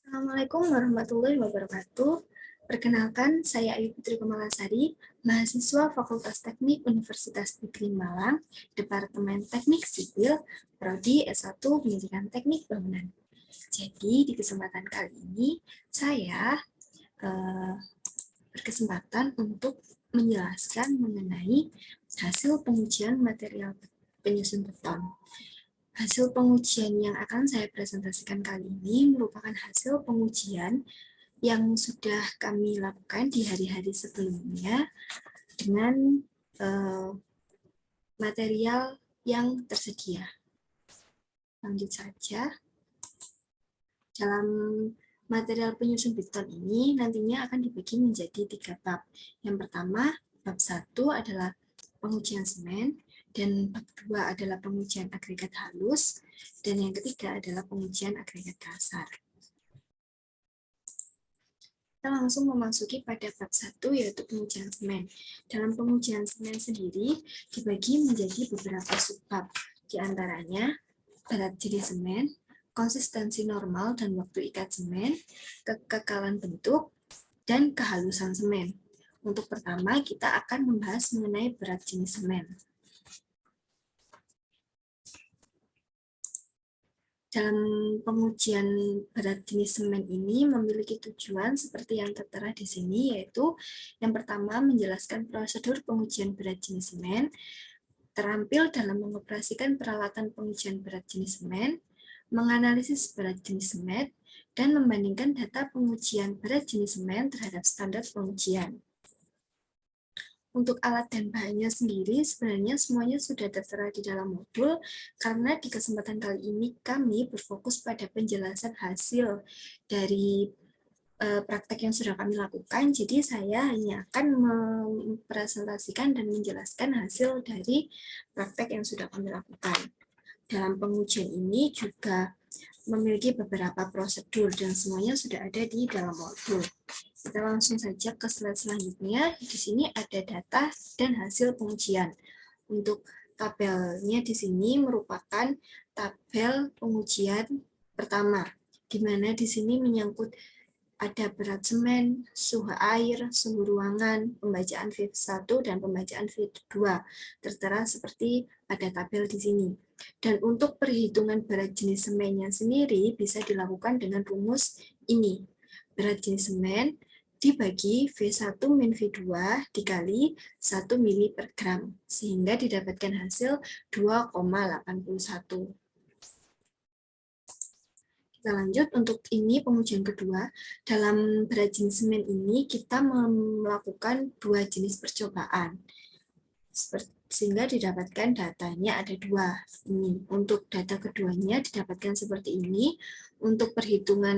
Assalamualaikum warahmatullahi wabarakatuh. Perkenalkan, saya Ayu Putri Kemalasari, mahasiswa Fakultas Teknik Universitas Negeri Malang, Departemen Teknik Sipil, Prodi S1 Pendidikan Teknik Bangunan. Jadi, di kesempatan kali ini, saya berkesempatan untuk menjelaskan mengenai hasil pengujian material penyusun beton. Hasil pengujian yang akan saya presentasikan kali ini merupakan hasil pengujian yang sudah kami lakukan di hari-hari sebelumnya dengan material yang tersedia. Lanjut saja. Dalam material penyusun beton ini nantinya akan dibagi menjadi 3 bab. Yang pertama, bab 1 adalah pengujian semen, dan bab 2 adalah pengujian agregat halus, dan yang ketiga adalah pengujian agregat kasar. Kita langsung memasuki pada bab 1, yaitu pengujian semen. Dalam pengujian semen sendiri dibagi menjadi beberapa subbab, di antaranya berat jenis semen, konsistensi normal dan waktu ikat semen, kekekalan bentuk, dan kehalusan semen. Untuk pertama, kita akan membahas mengenai berat jenis semen. Dalam pengujian berat jenis semen ini memiliki tujuan seperti yang tertera di sini, yaitu yang pertama menjelaskan prosedur pengujian berat jenis semen, terampil dalam mengoperasikan peralatan pengujian berat jenis semen, menganalisis berat jenis semen, dan membandingkan data pengujian berat jenis semen terhadap standar pengujian. Untuk alat dan bahannya sendiri, sebenarnya semuanya sudah tertera di dalam modul, karena di kesempatan kali ini kami berfokus pada penjelasan hasil dari praktek yang sudah kami lakukan, jadi saya hanya akan mempresentasikan dan menjelaskan hasil dari praktek yang sudah kami lakukan. Dalam pengujian ini juga memiliki beberapa prosedur dan semuanya sudah ada di dalam modul. Kita langsung saja ke slide selanjutnya. Di sini ada data dan hasil pengujian. Untuk tabelnya di sini merupakan tabel pengujian pertama, di mana di sini menyangkut ada berat semen, suhu air, suhu ruangan, pembacaan V1 dan pembacaan V2, tertera seperti pada tabel di sini. Dan untuk perhitungan berat jenis semennya sendiri bisa dilakukan dengan rumus ini. Berat jenis semen dibagi V1 min V2 dikali 1 mili per gram, sehingga didapatkan hasil 2,81. Kita lanjut, untuk ini pengujian kedua. Dalam berat jenis semen ini kita melakukan 2 jenis percobaan, sehingga didapatkan datanya ada 2. Ini untuk data keduanya didapatkan seperti ini. Untuk perhitungan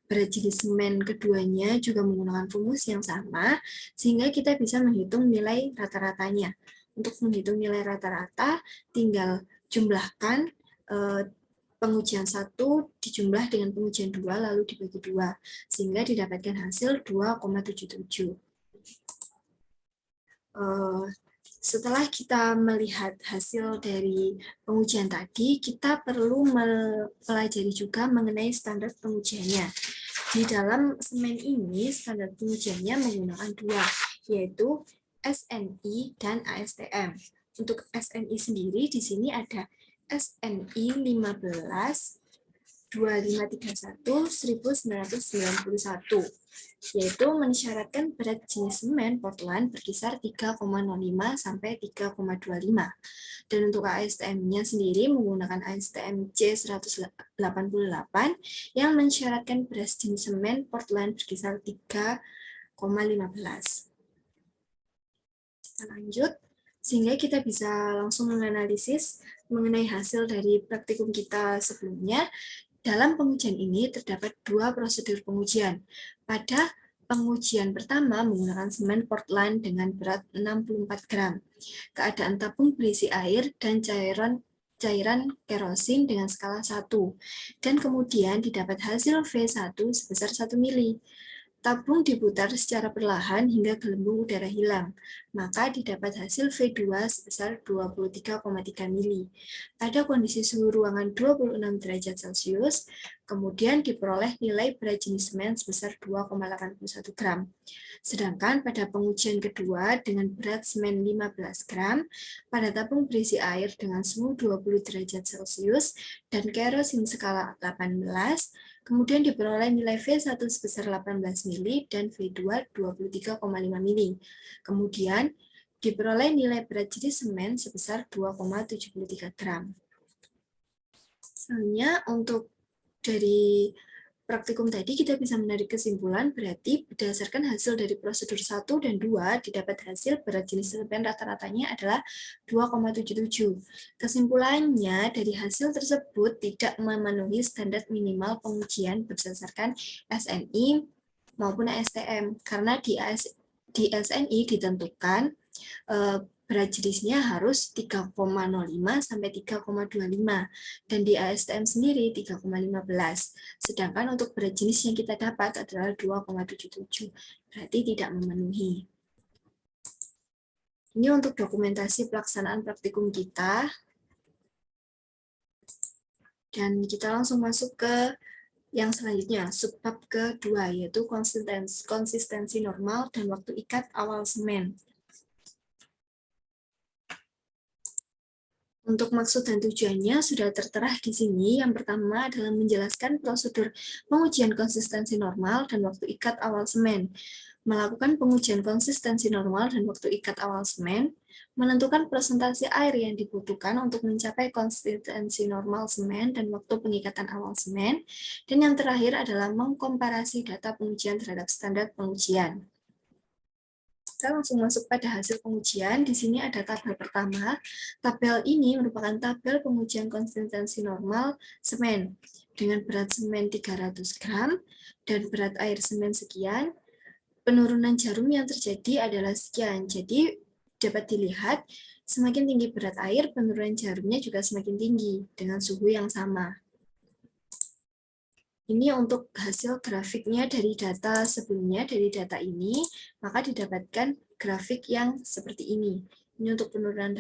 berat jenis semen keduanya juga menggunakan rumus yang sama, sehingga kita bisa menghitung nilai rata-ratanya. Untuk menghitung nilai rata-rata, tinggal jumlahkan pengujian 1 dijumlah dengan pengujian 2 lalu dibagi 2, sehingga didapatkan hasil 2,77. Setelah kita melihat hasil dari pengujian tadi, kita perlu mempelajari juga mengenai standar pengujiannya. Di dalam semen ini, standar pengujiannya menggunakan 2, yaitu SNI dan ASTM. Untuk SNI sendiri, di sini ada SNI 15 2531 1991, yaitu mensyaratkan berat jenis semen Portland berkisar 3,05 sampai 3,25. Dan untuk ASTM-nya sendiri menggunakan ASTM C188 yang mensyaratkan berat jenis semen Portland berkisar 3,15. Kita lanjut, sehingga kita bisa langsung menganalisis mengenai hasil dari praktikum kita sebelumnya. Dalam pengujian ini terdapat 2 prosedur pengujian. Pada pengujian pertama menggunakan semen Portland dengan berat 64 gram. Keadaan tabung berisi air dan cairan kerosin dengan skala 1. Dan kemudian didapat hasil V1 sebesar 1 mili. Tabung diputar secara perlahan hingga gelembung udara hilang, maka didapat hasil V2 sebesar 23,3 mili. Pada kondisi suhu ruangan 26 derajat Celcius, kemudian diperoleh nilai berat jenis semen sebesar 2,81 gram. Sedangkan pada pengujian kedua dengan berat semen 15 gram, pada tabung berisi air dengan suhu 20 derajat Celcius dan kerosin skala 18, kemudian diperoleh nilai V1 sebesar 18 mili dan V2 23,5 mili. Kemudian diperoleh nilai berat jenis semen sebesar 2,73 gram. Selanjutnya untuk dari praktikum tadi kita bisa menarik kesimpulan berarti berdasarkan hasil dari prosedur 1 dan 2 didapat hasil berat jenis semen rata-ratanya adalah 2,77. Kesimpulannya dari hasil tersebut tidak memenuhi standar minimal pengujian berdasarkan SNI maupun ASTM karena di SNI ditentukan berat jenisnya harus 3,05 sampai 3,25 dan di ASTM sendiri 3,15. Sedangkan untuk berat jenis yang kita dapat adalah 2,77. Berarti tidak memenuhi. Ini untuk dokumentasi pelaksanaan praktikum kita. Dan kita langsung masuk ke yang selanjutnya, subbab kedua, yaitu konsistensi normal dan waktu ikat awal semen. Untuk maksud dan tujuannya sudah tertera di sini. Yang pertama adalah menjelaskan prosedur pengujian konsistensi normal dan waktu ikat awal semen. Melakukan pengujian konsistensi normal dan waktu ikat awal semen, menentukan presentasi air yang dibutuhkan untuk mencapai konsistensi normal semen dan waktu pengikatan awal semen, dan yang terakhir adalah mengkomparasi data pengujian terhadap standar pengujian. Kita langsung masuk pada hasil pengujian. Di sini ada tabel pertama. Tabel ini merupakan tabel pengujian konsistensi normal semen dengan berat semen 300 gram dan berat air semen sekian. Penurunan jarum yang terjadi adalah sekian. Jadi dapat dilihat semakin tinggi berat air, penurunan jarumnya juga semakin tinggi dengan suhu yang sama. Ini untuk hasil grafiknya dari data sebelumnya, dari data ini, maka didapatkan grafik yang seperti ini. Ini untuk penurunan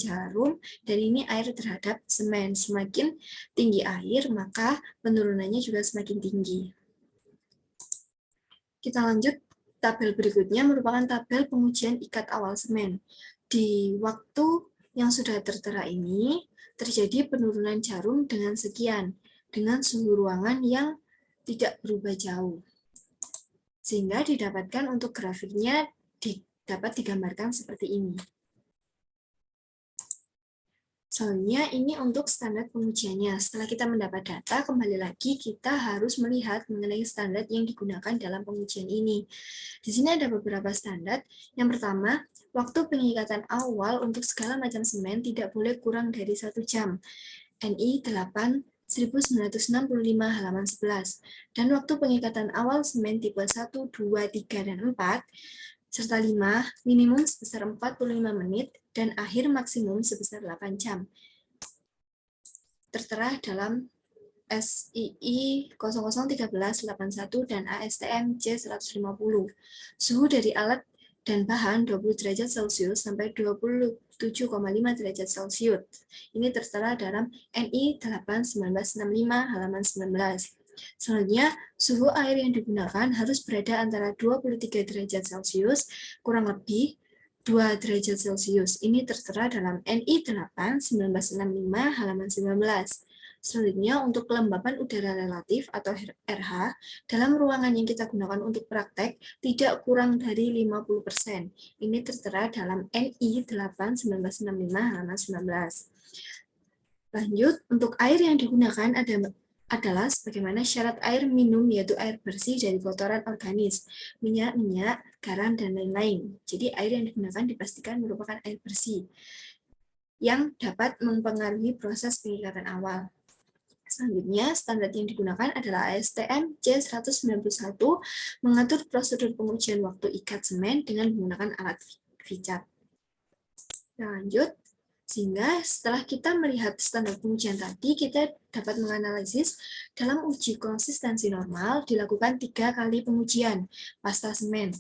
jarum, dan ini air terhadap semen. Semakin tinggi air, maka penurunannya juga semakin tinggi. Kita lanjut, tabel berikutnya merupakan tabel pengujian ikat awal semen. Di waktu yang sudah tertera ini, terjadi penurunan jarum dengan sekian, dengan suhu ruangan yang tidak berubah jauh. Sehingga didapatkan untuk grafiknya dapat digambarkan seperti ini. Soalnya ini untuk standar pengujiannya. Setelah kita mendapat data, kembali lagi kita harus melihat mengenai standar yang digunakan dalam pengujian ini. Di sini ada beberapa standar. Yang pertama, waktu pengikatan awal untuk segala macam semen tidak boleh kurang dari 1 jam. NI 8 1965 halaman 11. Dan waktu pengikatan awal semen tipe 1, 2, 3, dan 4, serta 5, minimum sebesar 45 menit, dan akhir maksimum sebesar 8 jam. Tertera dalam SII 001381 dan ASTM C150. Suhu dari alat dan bahan 20 derajat Celcius sampai 27,5 derajat Celcius. Ini tertera dalam NI 8/1965 halaman 19. Selanjutnya, suhu air yang digunakan harus berada antara 23 derajat Celcius kurang lebih 2 derajat Celcius. Ini tertera dalam NI 8/1965 halaman 19. Selanjutnya, untuk kelembapan udara relatif atau RH, dalam ruangan yang kita gunakan untuk praktek, tidak kurang dari 50%. Ini tertera dalam NI 8/1965 halaman 19. Lanjut, untuk air yang digunakan adalah sebagaimana syarat air minum, yaitu air bersih dari kotoran organis, minyak, garam, dan lain-lain. Jadi air yang digunakan dipastikan merupakan air bersih yang dapat mempengaruhi proses pengikatan awal. Selanjutnya, standar yang digunakan adalah ASTM C191 mengatur prosedur pengujian waktu ikat semen dengan menggunakan alat VCAP. Lanjut, sehingga setelah kita melihat standar pengujian tadi, kita dapat menganalisis Dalam uji konsistensi normal dilakukan 3 kali pengujian pasta semen.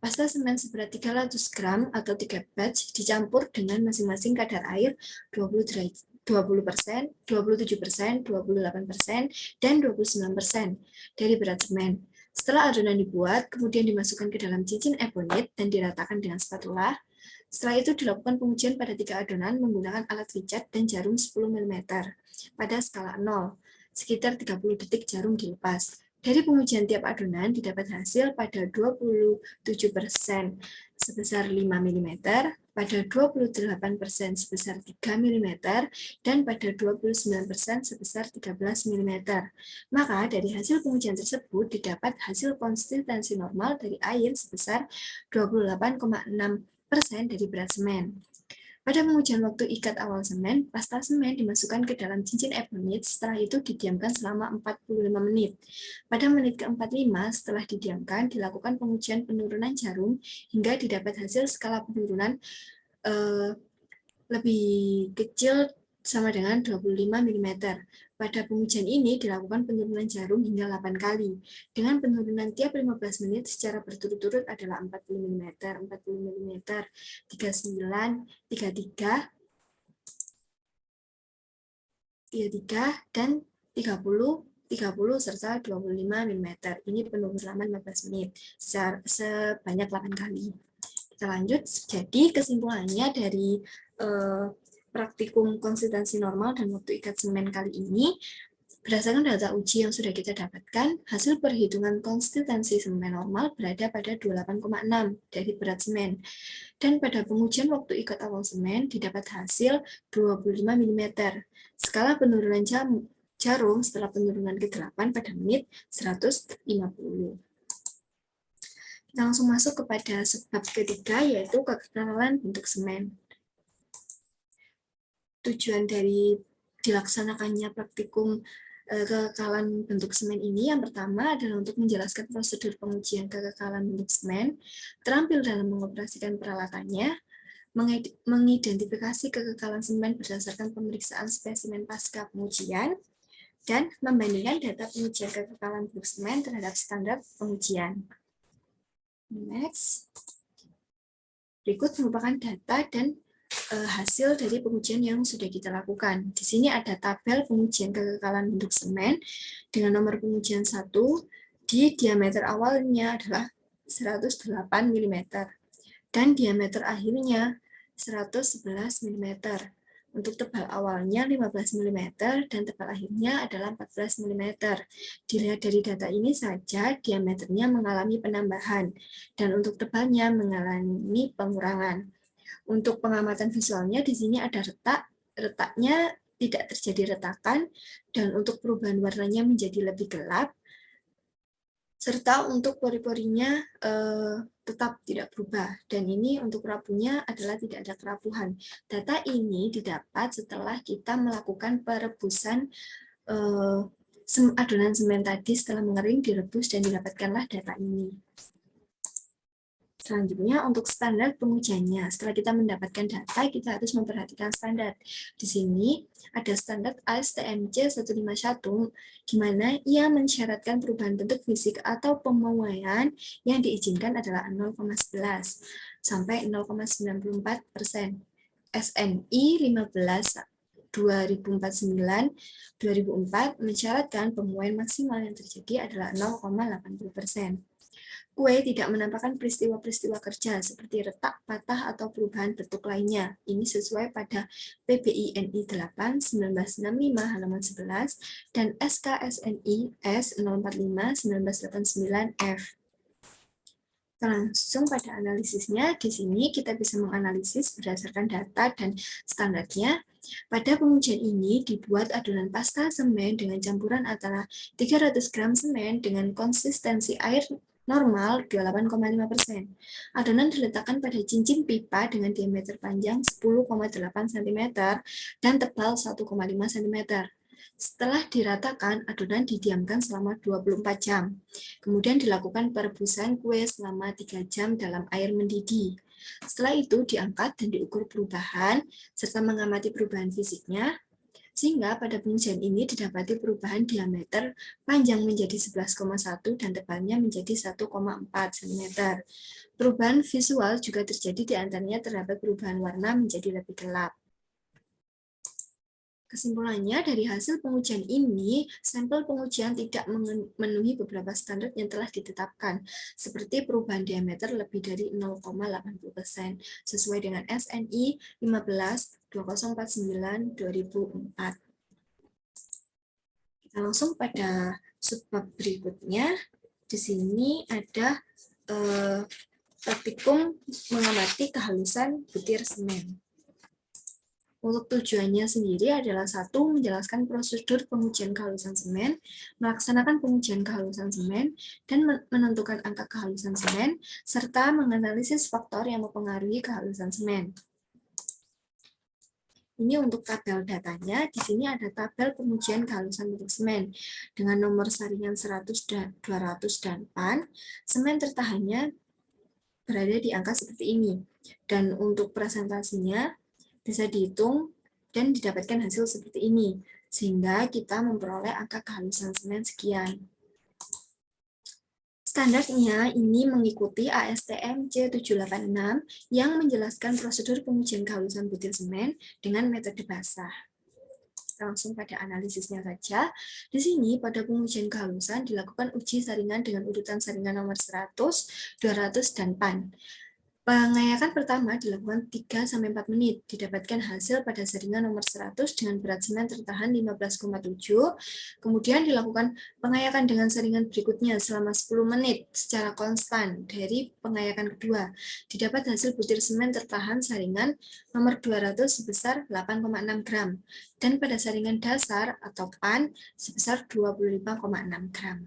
Pasta semen seberat 300 gram atau 3 batch dicampur dengan masing-masing kadar air 20%, 27%, 28%, dan 29% dari berat semen. Setelah adonan dibuat, kemudian dimasukkan ke dalam cincin ebonit dan diratakan dengan spatula. Setelah itu dilakukan pengujian pada 3 adonan menggunakan alat pijat dan jarum 10 mm pada skala 0. Sekitar 30 detik jarum dilepas. Dari pengujian tiap adonan didapat hasil pada 27% sebesar 5 mm, pada 28% sebesar 3 mm, dan pada 29% sebesar 13 mm. Maka dari hasil pengujian tersebut didapat hasil konsistensi normal dari air sebesar 28,6% dari berat semen. Pada pengujian waktu ikat awal semen, pasta semen dimasukkan ke dalam cincin ebonit, setelah itu didiamkan selama 45 menit. Pada menit ke-45 setelah didiamkan, dilakukan pengujian penurunan jarum hingga didapat hasil skala penurunan lebih kecil sama dengan 25 mm. Pada pengujian ini dilakukan penurunan jarum hingga 8 kali. Dengan penurunan tiap 15 menit secara berturut-turut adalah 40 mm, 40 mm, 39, 33, 33, dan 30, 30 serta 25 mm. Ini penurunan 15 menit sebanyak 8 kali. Kita lanjut. Jadi kesimpulannya dari praktikum konsistensi normal dan waktu ikat semen kali ini, berdasarkan data uji yang sudah kita dapatkan, hasil perhitungan konsistensi semen normal berada pada 28,6 dari berat semen. Dan pada pengujian waktu ikat awal semen didapat hasil 25 mm. Skala penurunan jarum setelah penurunan ke-8 pada menit 150. Kita langsung masuk kepada sebab ketiga, yaitu kekekalan bentuk semen. Tujuan dari dilaksanakannya praktikum kekekalan bentuk semen ini yang pertama adalah untuk menjelaskan prosedur pengujian kekekalan bentuk semen, terampil dalam mengoperasikan peralatannya, mengidentifikasi kekekalan semen berdasarkan pemeriksaan spesimen pasca pengujian, dan membandingkan data pengujian kekekalan bentuk semen terhadap standar pengujian. Next. Berikut merupakan data dan hasil dari pengujian yang sudah kita lakukan. Di sini ada tabel pengujian kekekalan bentuk semen dengan nomor pengujian 1, di diameter awalnya adalah 108 mm dan diameter akhirnya 111 mm. Untuk tebal awalnya 15 mm dan tebal akhirnya adalah 14 mm. Dilihat dari data ini saja, diameternya mengalami penambahan dan untuk tebalnya mengalami pengurangan. Untuk pengamatan visualnya di sini ada retaknya tidak terjadi retakan, dan untuk perubahan warnanya menjadi lebih gelap, serta untuk pori-porinya tetap tidak berubah. Dan ini untuk rapuhnya adalah tidak ada kerapuhan. Data ini didapat setelah kita melakukan perebusan adonan semen tadi setelah mengering, direbus, dan didapatkanlah data ini. Selanjutnya, untuk standar pengujiannya. Setelah kita mendapatkan data, kita harus memperhatikan standar. Di sini ada standar ASTM C151, di mana ia mensyaratkan perubahan bentuk fisik atau pemuaian yang diizinkan adalah 0,11 sampai 0,94%. SNI 15 2004 mensyaratkan pemuaian maksimal yang terjadi adalah 0,80%. Kue tidak menampakkan peristiwa-peristiwa kerja seperti retak, patah, atau perubahan bentuk lainnya. Ini sesuai pada PBI-NI 8 1965 halaman 11 dan SKSNI S 045 1989 F. Langsung pada analisisnya, di sini kita bisa menganalisis berdasarkan data dan standarnya. Pada pengujian ini dibuat adonan pasta semen dengan campuran antara 300 gram semen dengan konsistensi air normal 28,5%. Adonan diletakkan pada cincin pipa dengan diameter panjang 10,8 cm dan tebal 1,5 cm. Setelah diratakan, adonan didiamkan selama 24 jam. Kemudian dilakukan perebusan kue selama 3 jam dalam air mendidih. Setelah itu diangkat dan diukur perubahan, serta mengamati perubahan fisiknya. Sehingga pada pengujian ini didapati perubahan diameter panjang menjadi 11,1 dan tebalnya menjadi 1,4 cm. Perubahan visual juga terjadi di antaranya terdapat perubahan warna menjadi lebih gelap. Kesimpulannya, dari hasil pengujian ini, sampel pengujian tidak memenuhi beberapa standar yang telah ditetapkan, seperti perubahan diameter lebih dari 0,80%, sesuai dengan SNI 15-2049-2004. Kita langsung pada subbab berikutnya. Di sini ada praktikum mengamati kehalusan butir semen. Untuk tujuannya sendiri adalah satu, menjelaskan prosedur pengujian kehalusan semen, melaksanakan pengujian kehalusan semen, dan menentukan angka kehalusan semen, serta menganalisis faktor yang mempengaruhi kehalusan semen. Ini untuk tabel datanya. Di sini ada tabel pengujian kehalusan butir semen. Dengan nomor saringan 100, 200, dan PAN, semen tertahannya berada di angka seperti ini. Dan untuk presentasinya, bisa dihitung dan didapatkan hasil seperti ini, sehingga kita memperoleh angka kehalusan semen sekian. Standarnya ini mengikuti ASTM C786 yang menjelaskan prosedur pengujian kehalusan butir semen dengan metode basah. Kita langsung pada analisisnya saja. Di sini pada pengujian kehalusan dilakukan uji saringan dengan urutan saringan nomor 100, 200, dan PAN. Pengayakan pertama dilakukan 3-4 menit, didapatkan hasil pada saringan nomor 100 dengan berat semen tertahan 15,7, kemudian dilakukan pengayakan dengan saringan berikutnya selama 10 menit secara konstan dari pengayakan kedua, didapat hasil butir semen tertahan saringan nomor 200 sebesar 8,6 gram, dan pada saringan dasar atau PAN sebesar 25,6 gram.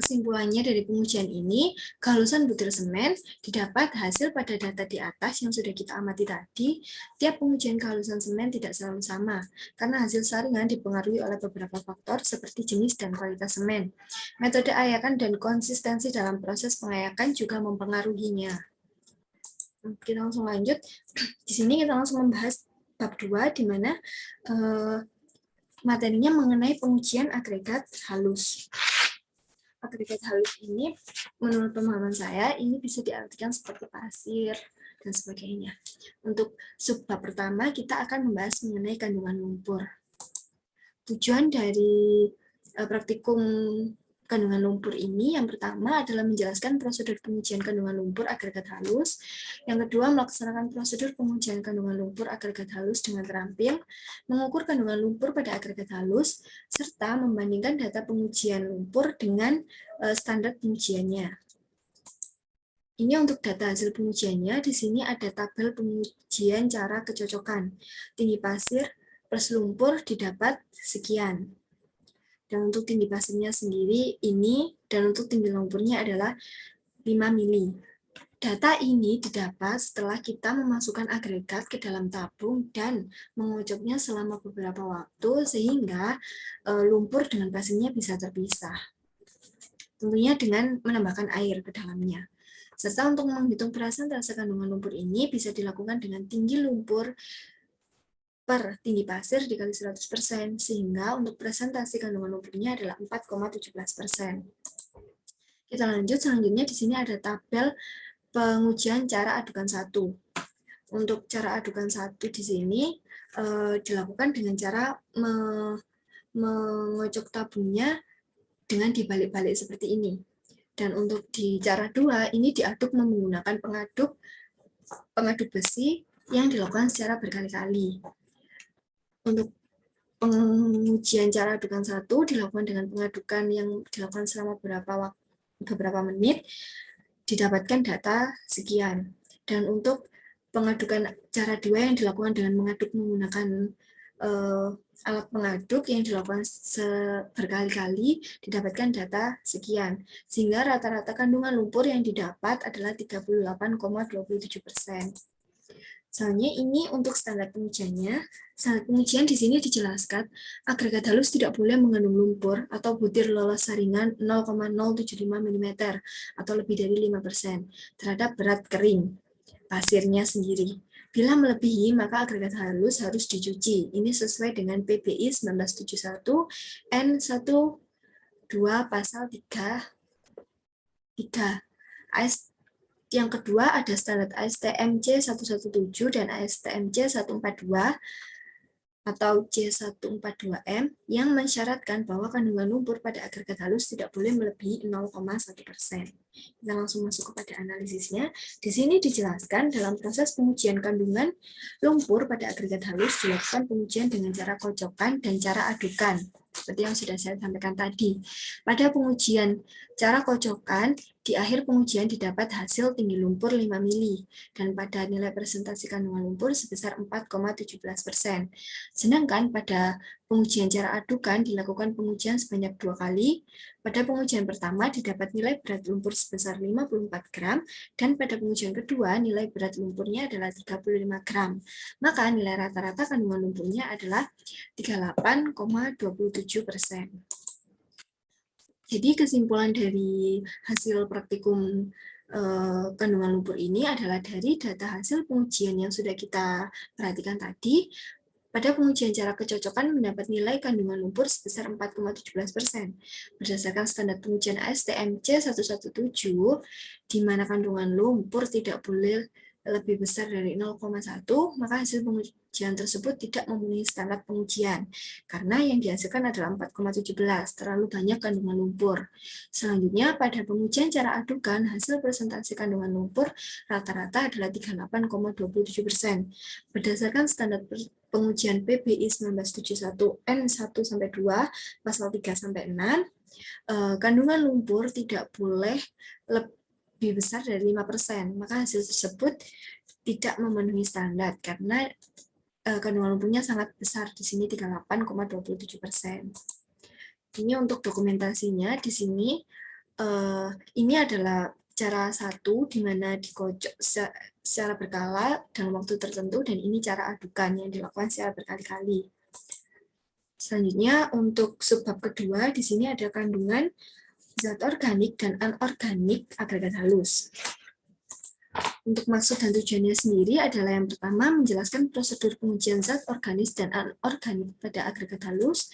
Kesimpulannya dari pengujian ini, kehalusan butir semen didapat hasil pada data di atas yang sudah kita amati tadi. Tiap pengujian kehalusan semen tidak selalu sama, karena hasil saringan dipengaruhi oleh beberapa faktor seperti jenis dan kualitas semen. Metode ayakan dan konsistensi dalam proses pengayakan juga mempengaruhinya. Kita langsung lanjut. Di sini kita langsung membahas bab 2, di mana materinya mengenai pengujian agregat halus. Agregat halus ini, menurut pemahaman saya, ini bisa diartikan seperti pasir dan sebagainya. Untuk subbab pertama, kita akan membahas mengenai kandungan lumpur. Tujuan dari praktikum kandungan lumpur ini, yang pertama adalah menjelaskan prosedur pengujian kandungan lumpur agregat halus. Yang kedua, melaksanakan prosedur pengujian kandungan lumpur agregat halus dengan terampil, mengukur kandungan lumpur pada agregat halus, serta membandingkan data pengujian lumpur dengan standar pengujiannya. Ini untuk data hasil pengujiannya. Di sini ada tabel pengujian cara kecocokan. Tinggi pasir plus lumpur didapat sekian. Dan untuk tinggi pasirnya sendiri ini, dan untuk tinggi lumpurnya adalah 5 mili. Data ini didapat setelah kita memasukkan agregat ke dalam tabung dan mengocoknya selama beberapa waktu, sehingga lumpur dengan pasirnya bisa terpisah. Tentunya dengan menambahkan air ke dalamnya. Serta untuk menghitung persentase kandungan lumpur ini bisa dilakukan dengan tinggi lumpur per tinggi pasir dikali 100%, sehingga untuk presentasi kandungan lumpurnya adalah 4,17%. Kita lanjut, selanjutnya di sini ada tabel pengujian cara adukan 1. Untuk cara adukan 1 di sini dilakukan dengan cara mengocok tabungnya dengan dibalik-balik seperti ini. Dan untuk di cara 2, ini diaduk menggunakan pengaduk besi yang dilakukan secara berkali-kali. Untuk pengujian cara adukan 1 dilakukan dengan pengadukan yang dilakukan selama beberapa menit, didapatkan data sekian. Dan untuk pengadukan cara 2 yang dilakukan dengan mengaduk menggunakan alat pengaduk yang dilakukan berkali-kali, didapatkan data sekian. Sehingga rata-rata kandungan lumpur yang didapat adalah 38,27%. Soalnya ini untuk standar pengujiannya. Standar pengujian di sini dijelaskan agregat halus tidak boleh mengandung lumpur atau butir lolos saringan 0,075 mm atau lebih dari 5% terhadap berat kering pasirnya sendiri. Bila melebihi, maka agregat halus harus dicuci. Ini sesuai dengan PBI 1971 N12 pasal 3. Yang kedua ada standar ASTM C117 dan ASTM C142 atau C142M yang mensyaratkan bahwa kandungan lumpur pada agregat halus tidak boleh melebihi 0,1%. Kita langsung masuk kepada analisisnya. Di sini dijelaskan dalam proses pengujian kandungan lumpur pada agregat halus dilakukan pengujian dengan cara kocokan dan cara adukan, seperti yang sudah saya sampaikan tadi. Pada pengujian cara kocokan, di akhir pengujian didapat hasil tinggi lumpur 5 mili dan pada nilai presentasi kandungan lumpur sebesar 4,17%. Sedangkan pada pengujian cara adukan dilakukan pengujian sebanyak 2 kali. Pada pengujian pertama didapat nilai berat lumpur sebesar 54 gram dan pada pengujian kedua nilai berat lumpurnya adalah 35 gram. Maka nilai rata-rata kandungan lumpurnya adalah 38,27%. Jadi kesimpulan dari hasil praktikum kandungan lumpur ini adalah dari data hasil pengujian yang sudah kita perhatikan tadi. Pada pengujian cara kecocokan mendapat nilai kandungan lumpur sebesar 4,17%. Berdasarkan standar pengujian ASTM C117, di mana kandungan lumpur tidak boleh lebih besar dari 0,1, maka hasil pengujian tersebut tidak memenuhi standar pengujian, karena yang dihasilkan adalah 4,17, terlalu banyak kandungan lumpur. Selanjutnya, pada pengujian cara adukan, hasil presentasi kandungan lumpur rata-rata adalah 38,27%. Berdasarkan standar pengujian PBI 1971 N1-2 pasal 3-6, kandungan lumpur tidak boleh lebih besar dari 5%, maka hasil tersebut tidak memenuhi standar karena kandungan lumpurnya sangat besar, di sini 38,27%. Ini untuk dokumentasinya, di sini ini adalah cara satu di mana dikocok secara berkala dalam waktu tertentu, dan ini cara adukan yang dilakukan secara berkali-kali. Selanjutnya untuk subbab kedua, di sini ada kandungan zat organik dan anorganik agregat halus. Untuk maksud dan tujuannya sendiri adalah yang pertama menjelaskan prosedur pengujian zat organis dan anorganik pada agregat halus,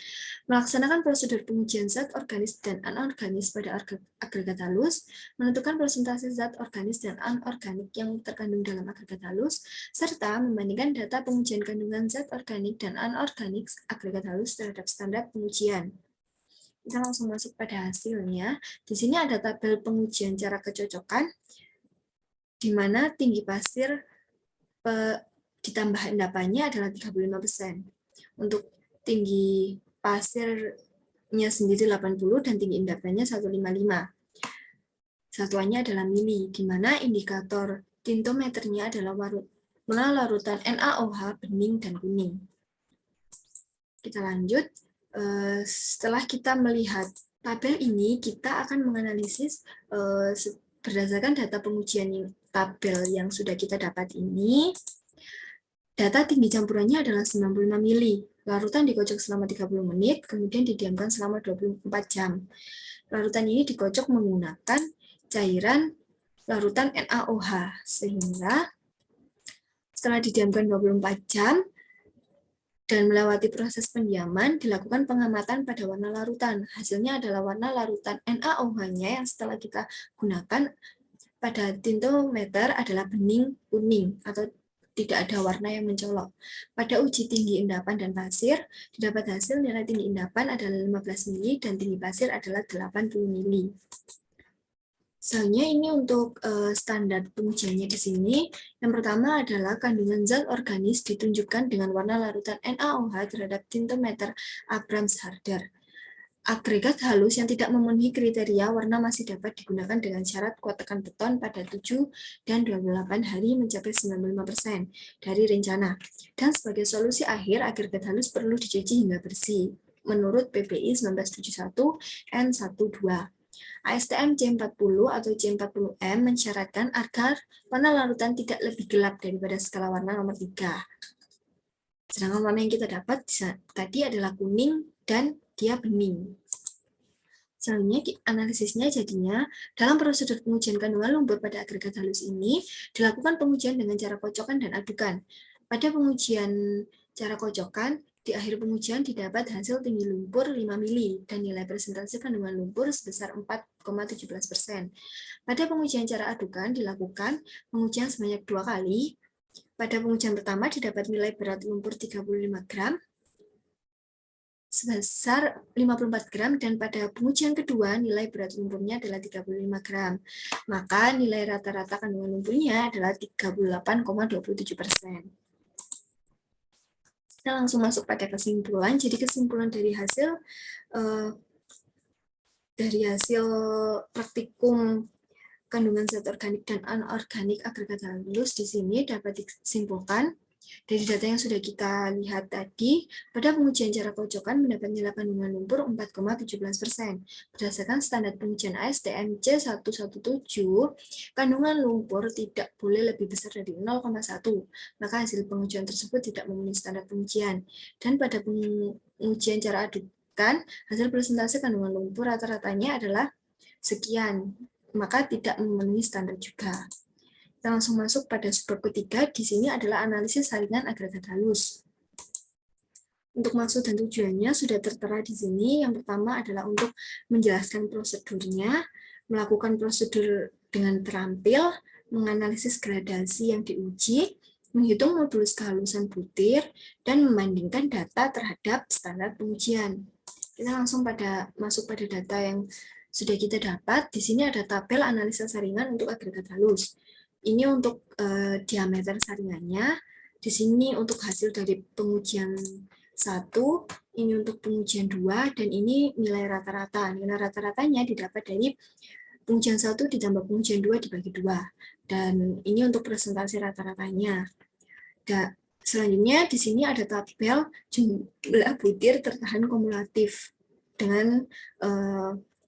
melaksanakan prosedur pengujian zat organis dan anorganis pada agregat halus, menentukan presentasi zat organis dan anorganik yang terkandung dalam agregat halus, serta membandingkan data pengujian kandungan zat organik dan anorganik agregat halus terhadap standar pengujian. Kita langsung masuk pada hasilnya. Di sini ada tabel pengujian cara kecocokan, di mana tinggi pasir ditambah endapannya adalah 35%. Untuk tinggi pasirnya sendiri 80 dan tinggi endapannya 155. Satuannya adalah mili, di mana indikator tintometernya adalah warna larutan NaOH bening dan kuning. Kita lanjut. Setelah kita melihat tabel ini, kita akan menganalisis berdasarkan data pengujian tabel yang sudah kita dapat ini. Data tinggi campurannya adalah 95 mili. Larutan dikocok selama 30 menit, kemudian didiamkan selama 24 jam. Larutan ini dikocok menggunakan cairan larutan NaOH, sehingga setelah didiamkan 24 jam, dan melewati proses pendiaman, dilakukan pengamatan pada warna larutan. Hasilnya adalah warna larutan NaOH-nya yang setelah kita gunakan pada tintometer adalah bening kuning atau tidak ada warna yang mencolok. Pada uji tinggi endapan dan pasir, didapat hasil nilai tinggi endapan adalah 15 mili dan tinggi pasir adalah 80 mili. Soalnya ini untuk standar pengujiannya di sini. Yang pertama adalah kandungan zat organis ditunjukkan dengan warna larutan NaOH terhadap tintometer Abrams-Harder. Agregat halus yang tidak memenuhi kriteria warna masih dapat digunakan dengan syarat kuat tekan beton pada 7 dan 28 hari mencapai 95% dari rencana. Dan sebagai solusi akhir, agregat halus perlu dicuci hingga bersih, menurut PBI 1971 N12. ASTM C40 atau C40M mensyaratkan agar warna larutan tidak lebih gelap daripada skala warna nomor 3. Sedangkan warna yang kita dapat tadi adalah kuning dan dia bening. Selanjutnya, analisisnya jadinya, dalam prosedur pengujian kandungan lumpur pada agregat halus ini, dilakukan pengujian dengan cara kocokan dan adukan. Pada pengujian cara kocokan, di akhir pengujian didapat hasil tinggi lumpur 5 mili dan nilai presentasi kandungan lumpur sebesar 4,17%. Pada pengujian cara adukan dilakukan pengujian sebanyak 2 kali. Pada pengujian pertama didapat nilai berat lumpur 35 gram, sebesar 54 gram, dan pada pengujian kedua nilai berat lumpurnya adalah 35 gram. Maka nilai rata-rata kandungan lumpurnya adalah 38,27%. Kita langsung masuk pada kesimpulan. Jadi kesimpulan dari hasil praktikum kandungan zat organik dan anorganik agregat halus di sini dapat disimpulkan dari data yang sudah kita lihat tadi. Pada pengujian cara kocokan mendapat nilai kandungan lumpur 4,17%. Berdasarkan standar pengujian ASTM C117, kandungan lumpur tidak boleh lebih besar dari 0,1. Maka hasil pengujian tersebut tidak memenuhi standar pengujian. Dan pada pengujian cara adukan, hasil presentasi kandungan lumpur rata-ratanya adalah sekian, maka tidak memenuhi standar juga. Kita langsung masuk pada subbab ketiga. Di sini adalah analisis saringan agregat halus. Untuk maksud dan tujuannya sudah tertera di sini. Yang pertama adalah untuk menjelaskan prosedurnya, melakukan prosedur dengan terampil, menganalisis gradasi yang diuji, menghitung modulus kehalusan butir, dan membandingkan data terhadap standar pengujian. Kita langsung masuk pada data yang sudah kita dapat. Di sini ada tabel analisa saringan untuk agregat halus. Ini untuk diameter saringannya. Di sini untuk hasil dari pengujian 1, ini untuk pengujian 2, dan ini nilai rata-rata. Nilai rata-ratanya didapat dari pengujian 1 ditambah pengujian 2 dibagi 2. Dan ini untuk presentasi rata-ratanya. Selanjutnya di sini ada tabel jumlah butir tertahan kumulatif dengan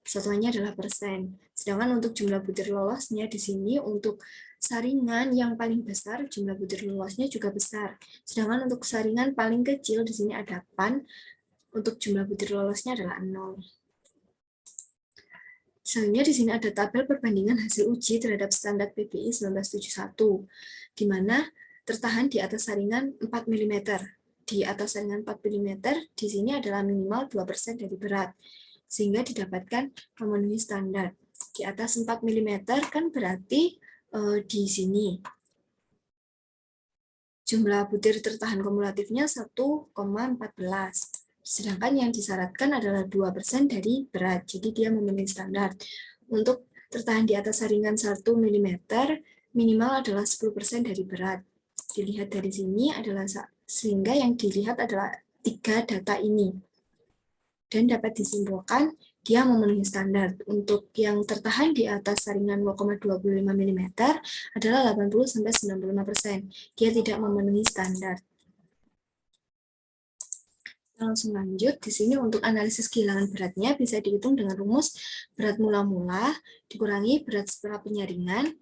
satuannya adalah persen. Sedangkan untuk jumlah butir lolosnya di sini untuk saringan yang paling besar jumlah butir lolosnya juga besar. Sedangkan untuk saringan paling kecil di sini ada 8, untuk jumlah butir lolosnya adalah 0. Selanjutnya di sini ada tabel perbandingan hasil uji terhadap standar PBI 1971, di mana tertahan di atas saringan 4 mm. Di atas saringan 4 mm, di sini adalah minimal 2% dari berat, sehingga didapatkan memenuhi standar. Di atas 4 mm kan berarti di sini jumlah butir tertahan kumulatifnya 1,14. Sedangkan yang disyaratkan adalah 2% dari berat, jadi dia memenuhi standar. Untuk tertahan di atas saringan 1 mm, minimal adalah 10% dari berat. Dilihat dari sini adalah, sehingga yang dilihat adalah 3 data ini. Dan dapat disimpulkan dia memenuhi standar. Untuk yang tertahan di atas saringan 0,25 mm adalah 80-95%. Dia tidak memenuhi standar. Langsung lanjut, di sini untuk analisis kehilangan beratnya bisa dihitung dengan rumus berat mula-mula dikurangi berat setelah penyaringan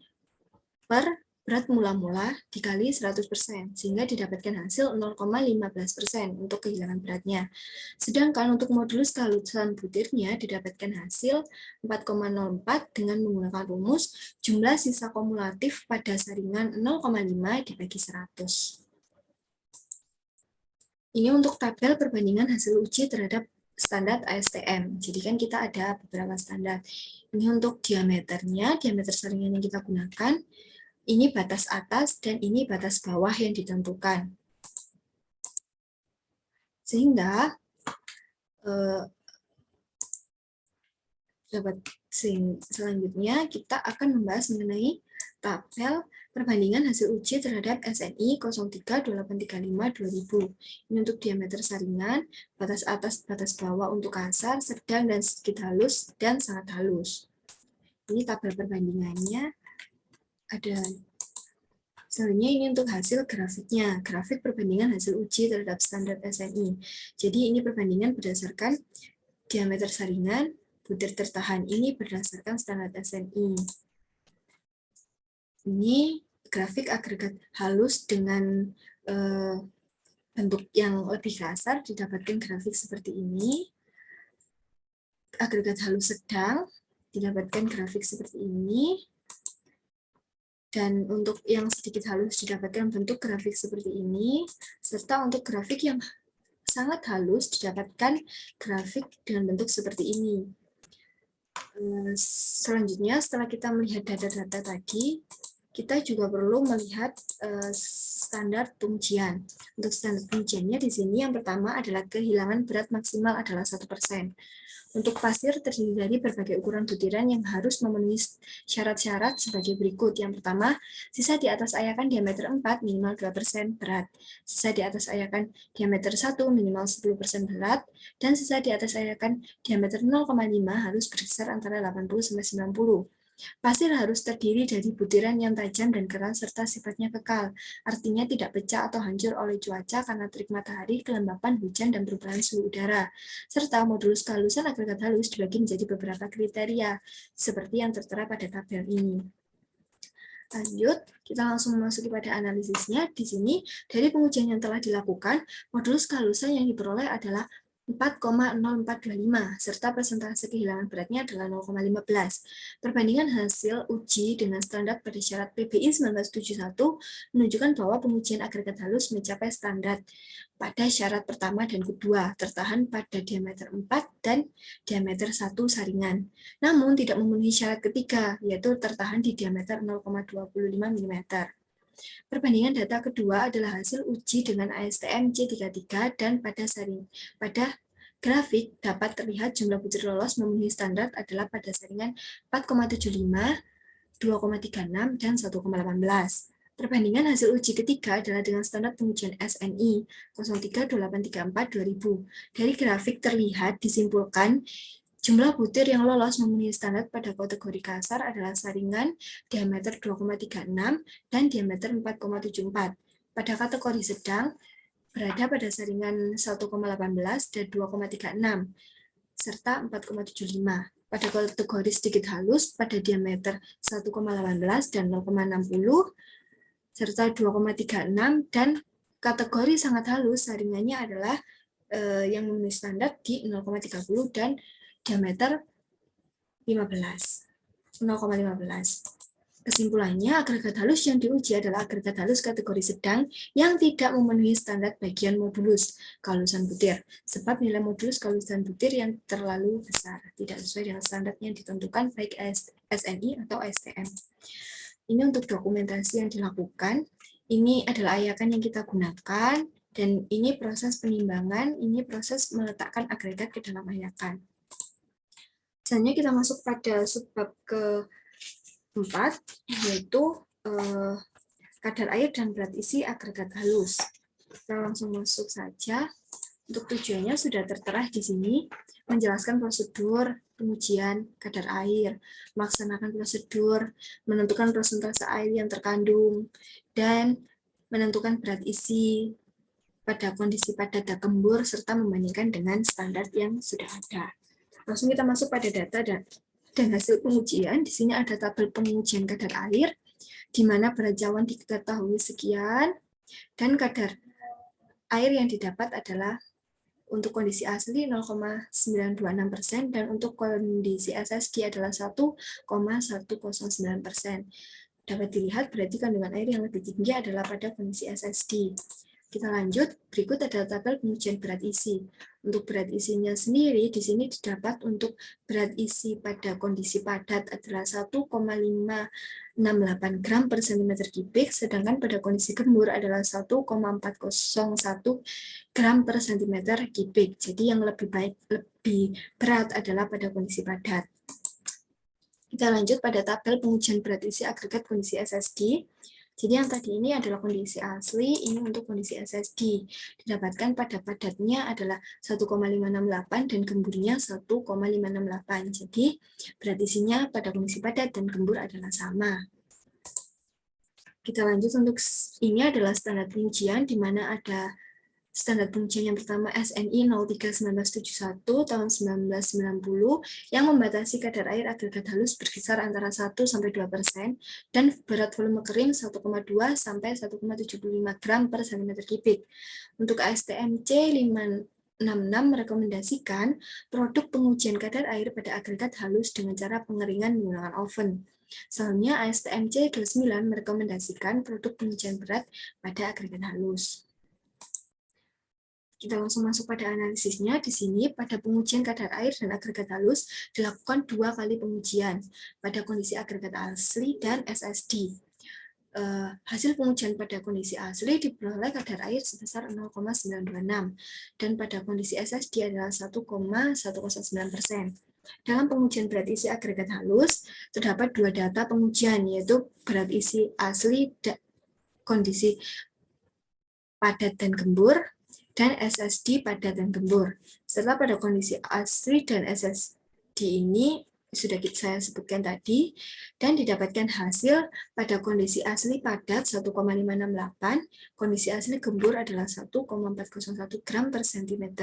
per berat mula-mula dikali 100%, sehingga didapatkan hasil 0,15% untuk kehilangan beratnya. Sedangkan untuk modulus kehalusan butirnya didapatkan hasil 4,04 dengan menggunakan rumus jumlah sisa kumulatif pada saringan 0,5 dibagi 100. Ini untuk tabel perbandingan hasil uji terhadap standar ASTM. Jadi kan kita ada beberapa standar. Ini untuk diameternya, diameter saringan yang kita gunakan. Ini batas atas dan ini batas bawah yang ditentukan. Sehingga selanjutnya kita akan membahas mengenai tabel perbandingan hasil uji terhadap SNI 032835-2000. Ini untuk diameter saringan, batas atas, batas bawah untuk kasar, sedang dan sedikit halus, dan sangat halus. Ini tabel perbandingannya. Ada selanjutnya ini untuk hasil grafiknya, grafik perbandingan hasil uji terhadap standar SNI. Jadi ini perbandingan berdasarkan diameter saringan, butir tertahan, ini berdasarkan standar SNI. Ini grafik agregat halus dengan bentuk yang lebih kasar, didapatkan grafik seperti ini. agregat halus sedang, didapatkan grafik seperti ini. Dan untuk yang sedikit halus didapatkan bentuk grafik seperti ini, serta untuk grafik yang sangat halus didapatkan grafik dengan bentuk seperti ini. Selanjutnya, setelah kita melihat data-data tadi, kita juga perlu melihat standar pengujian. Untuk standar pengujiannya di sini yang pertama adalah kehilangan berat maksimal adalah 1%. Untuk pasir terdiri dari berbagai ukuran butiran yang harus memenuhi syarat-syarat sebagai berikut. Yang pertama, sisa di atas ayakan diameter 4 minimal 2% berat. Sisa di atas ayakan diameter 1 minimal 10% berat. Dan sisa di atas ayakan diameter 0,5 harus berkisar antara 80-90. Pasir harus terdiri dari butiran yang tajam dan keras serta sifatnya kekal, artinya tidak pecah atau hancur oleh cuaca karena terik matahari, kelembapan, hujan, dan perubahan suhu udara. Serta modulus kehalusan agregat halus dibagi menjadi beberapa kriteria, seperti yang tertera pada tabel ini. Lanjut, kita langsung memasuki pada analisisnya. Di sini, dari pengujian yang telah dilakukan, modulus kehalusan yang diperoleh adalah 4,0425, serta persentase kehilangan beratnya adalah 0,15. Perbandingan hasil uji dengan standar pada syarat PBI 1971 menunjukkan bahwa pengujian agregat halus mencapai standar pada syarat pertama dan kedua, tertahan pada diameter 4 dan diameter 1 saringan. Namun tidak memenuhi syarat ketiga, yaitu tertahan di diameter 0,25 mm. Perbandingan data kedua adalah hasil uji dengan ASTM C33 dan pada grafik dapat terlihat jumlah butir lolos memenuhi standar adalah pada saringan 4,75, 2,36, dan 1,18. Perbandingan hasil uji ketiga adalah dengan standar pengujian SNI 032834-2000. Dari grafik terlihat disimpulkan jumlah butir yang lolos memenuhi standar pada kategori kasar adalah saringan diameter 2,36 dan diameter 4,74. Pada kategori sedang, berada pada saringan 1,18 dan 2,36, serta 4,75. Pada kategori sedikit halus, pada diameter 1,18 dan 0,60, serta 2,36, dan kategori sangat halus, saringannya adalah yang memenuhi standar di 0,30 dan diameter 0,15. Kesimpulannya, agregat halus yang diuji adalah agregat halus kategori sedang yang tidak memenuhi standar bagian modulus kehalusan butir, sebab nilai modulus kehalusan butir yang terlalu besar, tidak sesuai dengan standar yang ditentukan baik SNI atau STM. Ini untuk dokumentasi yang dilakukan, ini adalah ayakan yang kita gunakan, dan ini proses penimbangan, ini proses meletakkan agregat ke dalam ayakan. Selanjutnya kita masuk pada subbab keempat, yaitu kadar air dan berat isi agregat halus. Kita langsung masuk saja. Untuk tujuannya sudah tertera di sini, menjelaskan prosedur pengujian kadar air, melaksanakan prosedur, menentukan persentase air yang terkandung, dan menentukan berat isi pada kondisi padat dan gembur, serta membandingkan dengan standar yang sudah ada. Langsung kita masuk pada data dan hasil pengujian. Di sini ada tabel pengujian kadar air, di mana berat cawan diketahui sekian, dan kadar air yang didapat adalah untuk kondisi asli 0,926% dan untuk kondisi SSD adalah 1,109%. Dapat dilihat berarti kandungan air yang lebih tinggi adalah pada kondisi SSD. Kita lanjut, berikut adalah tabel pengujian berat isi. Untuk berat isinya sendiri, di sini didapat untuk berat isi pada kondisi padat adalah 1,568 gram per cm kubik, sedangkan pada kondisi gembur adalah 1,401 gram per cm kubik. Jadi yang lebih berat adalah pada kondisi padat. Kita lanjut pada tabel pengujian berat isi agregat kondisi SSD. Jadi yang tadi ini adalah kondisi asli, ini untuk kondisi SSD. Didapatkan pada padatnya adalah 1,568 dan gemburnya 1,568. Jadi berat isinya pada kondisi padat dan gembur adalah sama. Kita lanjut untuk ini adalah standar pengujian, di mana ada standar pengujian yang pertama SNI 03-1971 tahun 1990 yang membatasi kadar air agregat halus berkisar antara 1-2% dan berat volume kering 1,2 sampai 1,75 gram per cm kubik. Untuk ASTM C 66 merekomendasikan produk pengujian kadar air pada agregat halus dengan cara pengeringan menggunakan oven. Selanjutnya, ASTM C29 merekomendasikan produk pengujian berat pada agregat halus. Kita langsung masuk pada analisisnya. Di sini, pada pengujian kadar air dan agregat halus, dilakukan 2 kali pengujian pada kondisi agregat asli dan SSD. Hasil pengujian pada kondisi asli diperoleh kadar air sebesar 0,926 dan pada kondisi SSD adalah 1,109%. Dalam pengujian berat isi agregat halus, terdapat 2 data pengujian, yaitu berat isi asli kondisi padat dan gembur, dan SSD padat dan gembur. Setelah pada kondisi asli dan SSD ini sudah saya sebutkan tadi, dan didapatkan hasil pada kondisi asli padat 1,568, kondisi asli gembur adalah 1,401 gram per cm.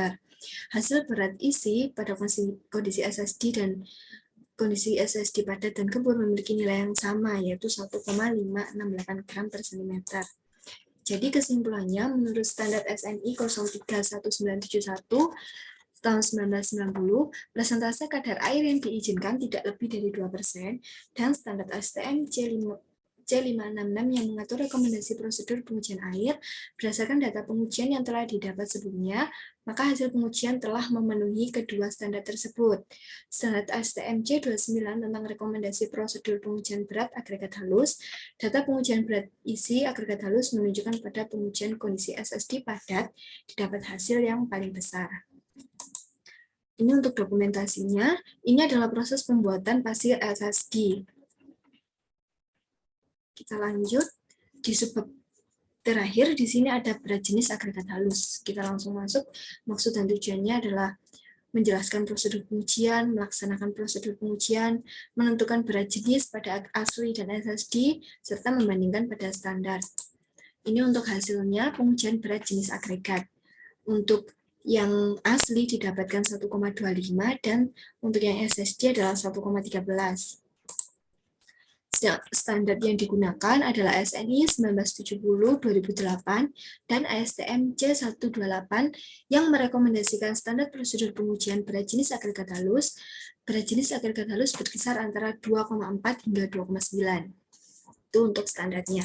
Hasil berat isi pada kondisi SSD dan kondisi SSD padat dan gembur memiliki nilai yang sama, yaitu 1,568 gram per cm. Jadi kesimpulannya, menurut standar SNI 031971 tahun 1990, persentase kadar air yang diizinkan tidak lebih dari 2%, dan standar STM C566 yang mengatur rekomendasi prosedur pengujian air berdasarkan data pengujian yang telah didapat sebelumnya, maka hasil pengujian telah memenuhi kedua standar tersebut. Standar STM C29 tentang rekomendasi prosedur pengujian berat agregat halus, data pengujian berat isi agregat halus menunjukkan pada pengujian kondisi SSD padat didapat hasil yang paling besar. Ini untuk dokumentasinya. Ini adalah proses pembuatan pasir SSD. Kita lanjut. Di subbab terakhir, di sini ada berat jenis agregat halus. Kita langsung masuk. Maksud dan tujuannya adalah menjelaskan prosedur pengujian, melaksanakan prosedur pengujian, menentukan berat jenis pada asli dan SSD, serta membandingkan pada standar. Ini untuk hasilnya pengujian berat jenis agregat. Untuk yang asli didapatkan 1,25 dan untuk yang SSD adalah 1,13. Standar yang digunakan adalah SNI 1970-2008 dan ASTM C128 yang merekomendasikan standar prosedur pengujian berat jenis agregat halus. Berat jenis agregat halus berkisar antara 2,4 hingga 2,9. Itu untuk standarnya.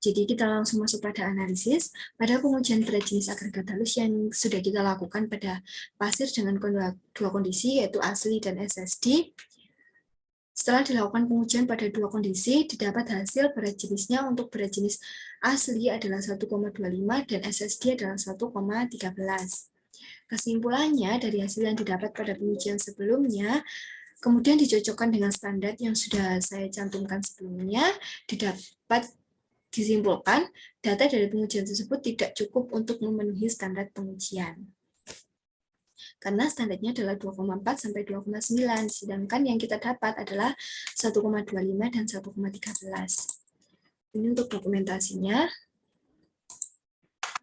Jadi kita langsung masuk pada analisis. Pada pengujian berat jenis agregat halus yang sudah kita lakukan pada pasir dengan dua kondisi, yaitu asli dan SSD. Setelah dilakukan pengujian pada dua kondisi, didapat hasil berat jenisnya untuk berat jenis asli adalah 1,25 dan SSD adalah 1,13. Kesimpulannya, dari hasil yang didapat pada pengujian sebelumnya, kemudian dicocokkan dengan standar yang sudah saya cantumkan sebelumnya, didapat disimpulkan data dari pengujian tersebut tidak cukup untuk memenuhi standar pengujian. Karena standarnya adalah 2,4 sampai 2,9, sedangkan yang kita dapat adalah 1,25 dan 1,13. Ini untuk dokumentasinya.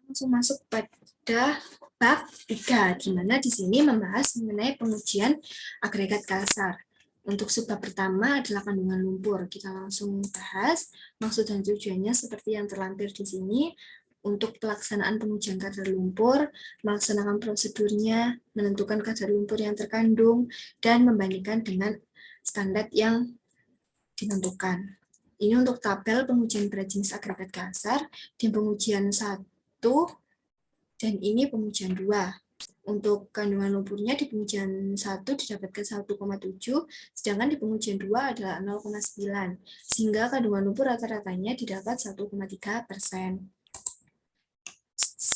Langsung masuk pada bab 3, di mana di sini membahas mengenai pengujian agregat kasar. Untuk subbab pertama adalah kandungan lumpur. Kita langsung bahas maksud dan tujuannya seperti yang terlampir di sini. Untuk pelaksanaan pengujian kadar lumpur, melaksanakan prosedurnya, menentukan kadar lumpur yang terkandung, dan membandingkan dengan standar yang ditentukan. Ini untuk tabel pengujian berat jenis agregat kasar di pengujian 1 dan ini pengujian 2. Untuk kandungan lumpurnya di pengujian 1 didapatkan 1,7, sedangkan di pengujian 2 adalah 0,9, sehingga kandungan lumpur rata-ratanya didapat 1,3%.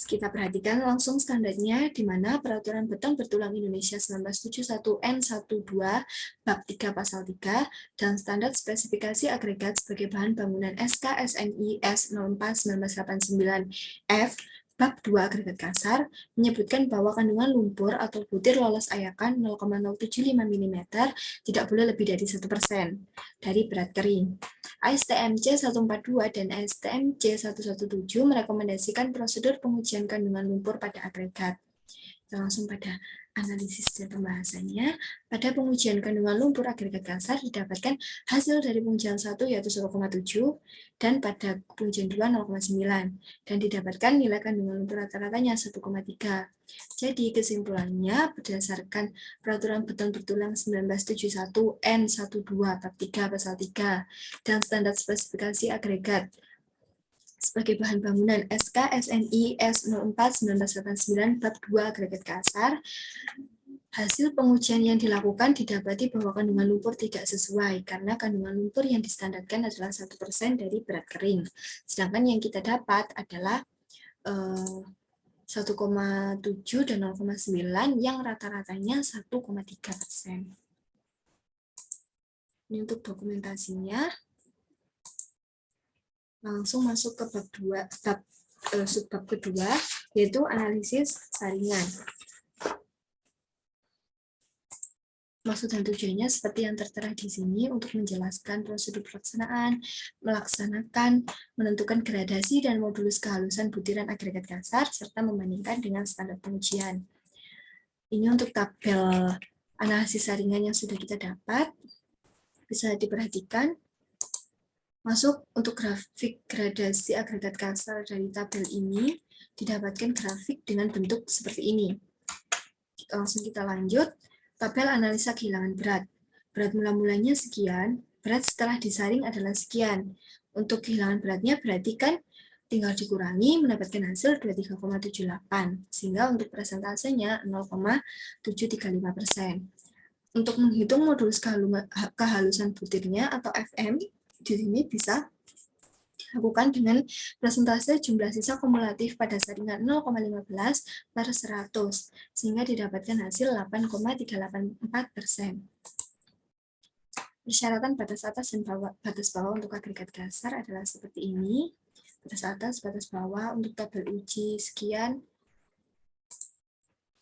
Kita perhatikan langsung standarnya, di mana Peraturan Beton Bertulang Indonesia 1971 N12 Bab 3 Pasal 3 dan Standar Spesifikasi Agregat sebagai bahan bangunan SK SNI S04-1989 F Bab 2 agregat kasar menyebutkan bahwa kandungan lumpur atau butir lolos ayakan 0,075 mm tidak boleh lebih dari 1% dari berat kering. ASTM C142 dan ASTM C117 merekomendasikan prosedur pengujian kandungan lumpur pada agregat. Kita Kita langsung pada analisis dan pembahasannya. Pada pengujian kandungan lumpur agregat kasar didapatkan hasil dari pengujian 1 yaitu 0,7 dan pada pengujian 2 0,9 dan didapatkan nilai kandungan lumpur rata-ratanya 1,3. Jadi kesimpulannya berdasarkan peraturan beton bertulang 1971 N12 bab 3 pasal 3 dan standar spesifikasi agregat sebagai bahan bangunan SK SNI S04 1989 bab 2 agregat kasar, hasil pengujian yang dilakukan didapati bahwa kandungan lumpur tidak sesuai karena kandungan lumpur yang distandarkan adalah 1% dari berat kering. Sedangkan yang kita dapat adalah 1,7 dan 0,9 yang rata-ratanya 1,3%. Ini untuk dokumentasinya. Langsung masuk ke bab 2, subbab kedua, yaitu analisis saringan. Maksud dan tujuannya seperti yang tertera di sini untuk menjelaskan prosedur pelaksanaan, melaksanakan, menentukan gradasi dan modulus kehalusan butiran agregat kasar, serta membandingkan dengan standar pengujian. Ini untuk tabel analisis saringan yang sudah kita dapat, bisa diperhatikan. Masuk untuk grafik gradasi agregat kasar dari tabel ini, didapatkan grafik dengan bentuk seperti ini. Langsung kita lanjut, tabel analisa kehilangan berat. Berat mula-mulanya sekian, berat setelah disaring adalah sekian. Untuk kehilangan beratnya berarti kan tinggal dikurangi mendapatkan hasil 23,78, sehingga untuk presentasenya 0,735%. Untuk menghitung modulus kehalusan butirnya atau FM, di sini bisa dilakukan dengan persentase jumlah sisa kumulatif pada saringan 0,15 per 100, sehingga didapatkan hasil 8,384%. Persyaratan batas atas dan batas bawah untuk agregat kasar adalah seperti ini. Batas atas, batas bawah untuk tabel uji sekian,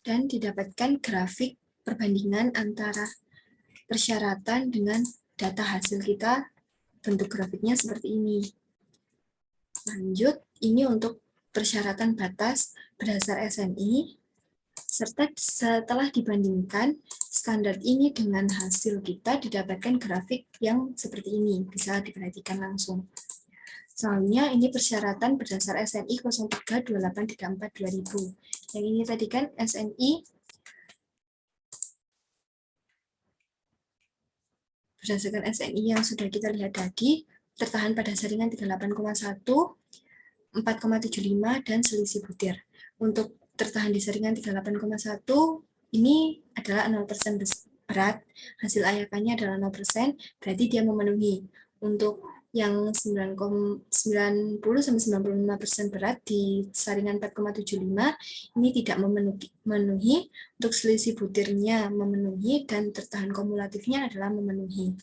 dan didapatkan grafik perbandingan antara persyaratan dengan data hasil kita. Bentuk grafiknya seperti ini. Lanjut, ini untuk persyaratan batas berdasar SNI, serta setelah dibandingkan standar ini dengan hasil kita didapatkan grafik yang seperti ini, bisa diperhatikan langsung. Soalnya ini persyaratan berdasar SNI 032834/2000. Yang ini tadi kan SNI berdasarkan SNI yang sudah kita lihat tadi, tertahan pada saringan 38,1, 4,75, dan selisih butir. Untuk tertahan di saringan 38,1, ini adalah 0% berat, hasil ayakannya adalah 0%, berarti dia memenuhi. Untuk yang 90-95% berat di saringan 4,75, ini tidak memenuhi, untuk selisih butirnya memenuhi, dan tertahan kumulatifnya adalah memenuhi.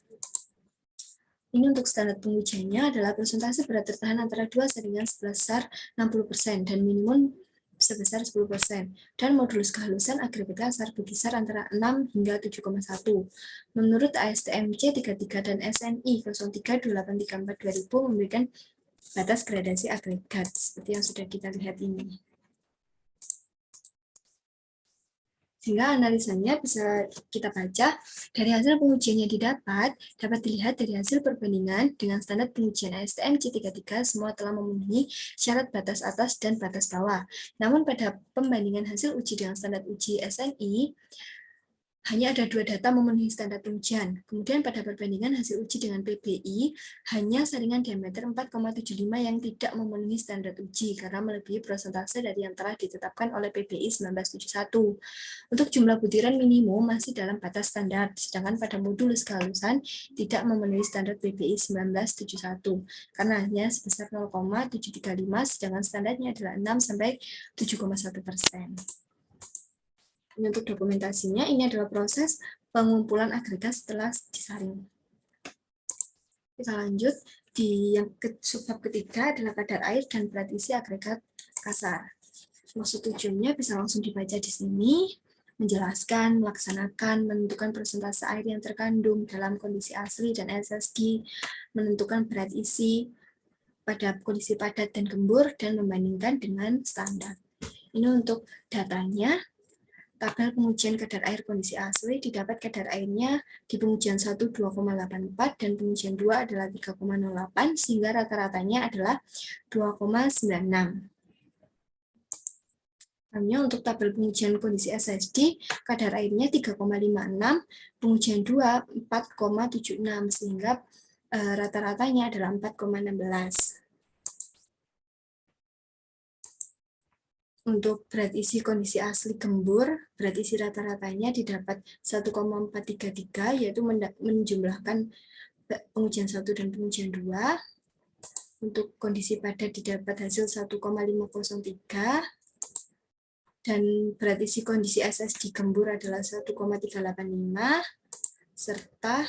Ini untuk standar pengujiannya adalah persentase berat tertahan antara dua saringan sebesar 60% dan minimum sebesar 10%, dan modulus kehalusan agregat kasar berkisar antara 6 hingga 7,1. Menurut ASTM C33 dan SNI 032834/2000 memberikan batas gradasi agregat, seperti yang sudah kita lihat ini. Sehingga analisanya bisa kita baca dari hasil pengujian yang didapat, dapat dilihat dari hasil perbandingan dengan standar pengujian ASTM C33 semua telah memenuhi syarat batas atas dan batas bawah. Namun pada pembandingan hasil uji dengan standar uji SNI, hanya ada 2 data memenuhi standar pengujian. Kemudian pada perbandingan hasil uji dengan PBI, hanya saringan diameter 4,75 yang tidak memenuhi standar uji karena melebihi persentase dari yang telah ditetapkan oleh PBI 1971. Untuk jumlah butiran minimum masih dalam batas standar, sedangkan pada modulus kehalusan tidak memenuhi standar PBI 1971 karena hanya sebesar 0,735, sedangkan standarnya adalah 6-7,1%. Ini untuk dokumentasinya, ini adalah proses pengumpulan agregat setelah disaring. Kita lanjut, di yang subbab ketiga adalah kadar air dan berat isi agregat kasar. Maksud tujuannya bisa langsung dibaca di sini, menjelaskan, melaksanakan, menentukan persentase air yang terkandung dalam kondisi asli dan SSG, menentukan berat isi pada kondisi padat dan gembur, dan membandingkan dengan standar. Ini untuk datanya. tabel pengujian kadar air kondisi asli, didapat kadar airnya di pengujian 1 2,84 dan pengujian 2 adalah 3,08 sehingga rata-ratanya adalah 2,96. Untuk tabel pengujian kondisi SSD, kadar airnya 3,56, pengujian 2 4,76 sehingga rata-ratanya adalah 4,16. Untuk berat isi kondisi asli gembur, berat isi rata-ratanya didapat 1,433, yaitu menjumlahkan pengujian 1 dan pengujian 2. Untuk kondisi padat didapat hasil 1,503, dan berat isi kondisi SSD gembur adalah 1,385, serta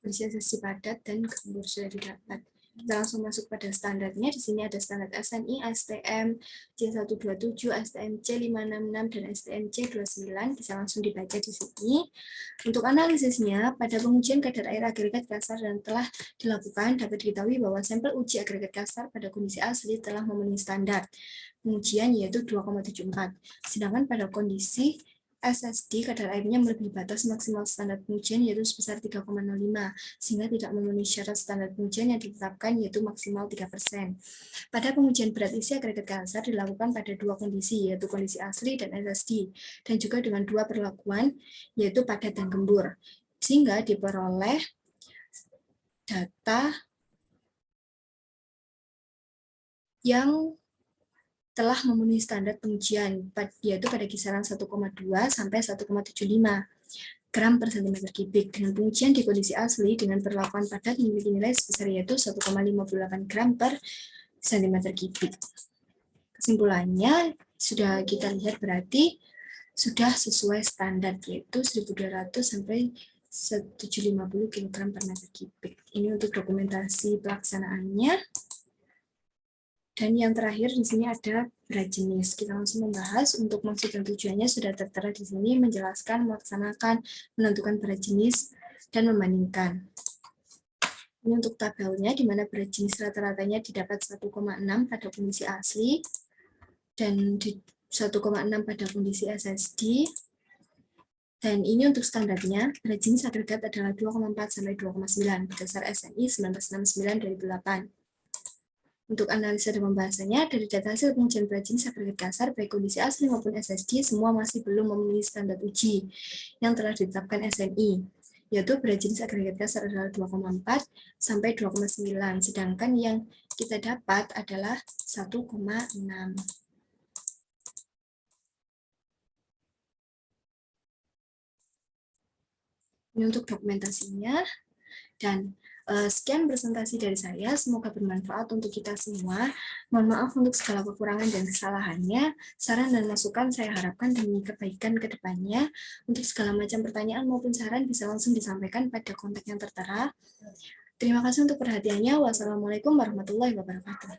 kondisi SSD padat dan gembur sudah didapat. Kita langsung masuk pada standarnya. Di sini ada standar SNI, STM C127, STM C566, dan STM C29. Bisa langsung dibaca di sini. Untuk analisisnya, pada pengujian kadar air agregat kasar dan telah dilakukan, dapat diketahui bahwa sampel uji agregat kasar pada kondisi asli telah memenuhi standar pengujian yaitu 2,74. Sedangkan pada kondisi SSD kadar airnya melebihi batas maksimal standar pengujian yaitu sebesar 3,05 sehingga tidak memenuhi syarat standar pengujian yang ditetapkan yaitu maksimal 3%. Pada pengujian berat isi agregat kasar dilakukan pada dua kondisi yaitu kondisi asli dan SSD dan juga dengan dua perlakuan yaitu padat dan gembur sehingga diperoleh data yang telah memenuhi standar pengujian, yaitu pada kisaran 1,2 sampai 1,75 gram per cm kubik. Dengan pengujian di kondisi asli dengan perlakuan padat memiliki nilai sebesar yaitu 1,58 gram per cm kubik. Kesimpulannya, sudah kita lihat berarti sudah sesuai standar yaitu 1.200 sampai 750 kg per meter kubik. Ini untuk dokumentasi pelaksanaannya. Dan yang terakhir di sini ada berat jenis. Kita langsung membahas untuk maksud dan tujuannya sudah tertera di sini menjelaskan, melaksanakan, menentukan berat jenis dan membandingkan. Ini untuk tabelnya di mana berat jenis rata-ratanya didapat 1,6 pada kondisi asli dan 1,6 pada kondisi SSD. Dan ini untuk standarnya, berat jenis agregat adalah 2,4 sampai 2,9 berdasar SNI 1969/2008. Untuk analisa dan pembahasannya, dari data hasil pengujian berat jenis agregat kasar, baik kondisi asli maupun SSD, semua masih belum memenuhi standar uji yang telah ditetapkan SNI, yaitu berat jenis agregat kasar adalah 2,4 sampai 2,9, sedangkan yang kita dapat adalah 1,6. Ini untuk dokumentasinya, dan sekian presentasi dari saya, semoga bermanfaat untuk kita semua. Mohon maaf untuk segala kekurangan dan kesalahannya. Saran dan masukan saya harapkan demi kebaikan ke depannya. Untuk segala macam pertanyaan maupun saran bisa langsung disampaikan pada kontak yang tertera. Terima kasih untuk perhatiannya. Wassalamualaikum warahmatullahi wabarakatuh.